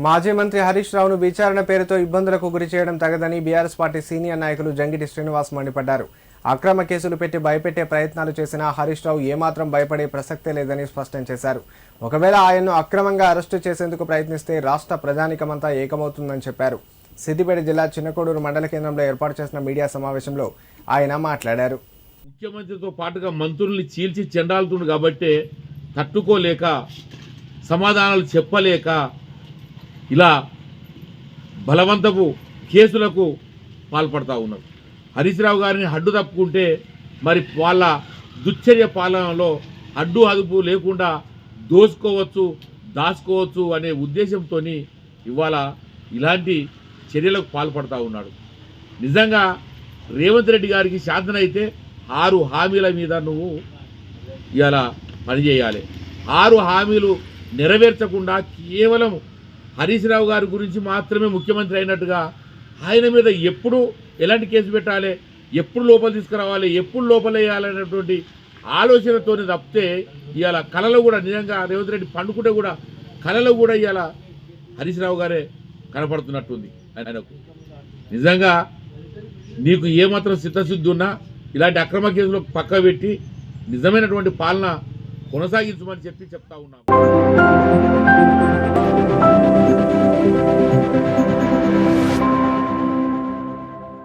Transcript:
మాజీ మంత్రి హరీష్ రావును విచారణ పేరుతో ఇబ్బందులకు గురి చేయడం తగదని బీఆర్ఎస్ పార్టీ సీనియర్ నాయకులు జంగిటి శ్రీనివాస్ మండిపడ్డారు. అక్రమ కేసులు పెట్టి భయపెట్టే ప్రయత్నాలు చేసిన హరీష్ రావు ఏమాత్రం భయపడే ప్రసక్తే లేదని స్పష్టం చేశారు. ఒకవేళ ఆయన్ను అక్రమంగా అరెస్టు చేసేందుకు ప్రయత్నిస్తే రాష్ట్ర ప్రజానికమంతా ఏకమవుతుందని చెప్పారు. సిద్దిపేట జిల్లా చిన్నకోడూరు మండల కేంద్రంలో ఏర్పాటు చేసిన మీడియా సమావేశంలో ఆయన మాట్లాడారు. ముఖ్యమంత్రితో పాటుగా మంత్రుల్ని చీల్చి చెండాలుతుంది కాబట్టి తట్టుకోలేక సమాధానాలు చెప్పలేక ఇలా బలవంతపు కేసులకు పాల్పడతా ఉన్నారు. హరీష్ రావు గారిని అడ్డు తప్పుకుంటే మరి వాళ్ళ దుశ్చర్య పాలనలో అడ్డు అదుపు లేకుండా దోసుకోవచ్చు, దాచుకోవచ్చు అనే ఉద్దేశంతో ఇవాళ ఇలాంటి చర్యలకు పాల్పడతా ఉన్నాడు. నిజంగా రేవంత్ రెడ్డి గారికి శాంతనైతే 6 హామీల మీద నువ్వు ఇవాళ పనిచేయాలి. 6 హామీలు నెరవేర్చకుండా కేవలం హరీష్ రావు గారి గురించి మాత్రమే ముఖ్యమంత్రి అయినట్టుగా ఆయన మీద ఎప్పుడు ఎలాంటి కేసు పెట్టాలి, ఎప్పుడు లోపల తీసుకురావాలి, ఎప్పుడు లోపల వేయాలనేటువంటి ఆలోచనతోనే తప్పితే ఇవాళ కళలో కూడా నిజంగా రేవంత్ రెడ్డి పండుకుంటే కూడా కళలో కూడా ఇవాళ హరీష్ రావు గారే కనపడుతున్నట్టుంది. ఆయనకు నిజంగా నీకు ఏమాత్రం చిత్తశుద్ధి ఉన్నా ఇలాంటి అక్రమ కేసులు పక్క పెట్టి నిజమైనటువంటి పాలన కొనసాగించమని చెప్తా ఉన్నాం.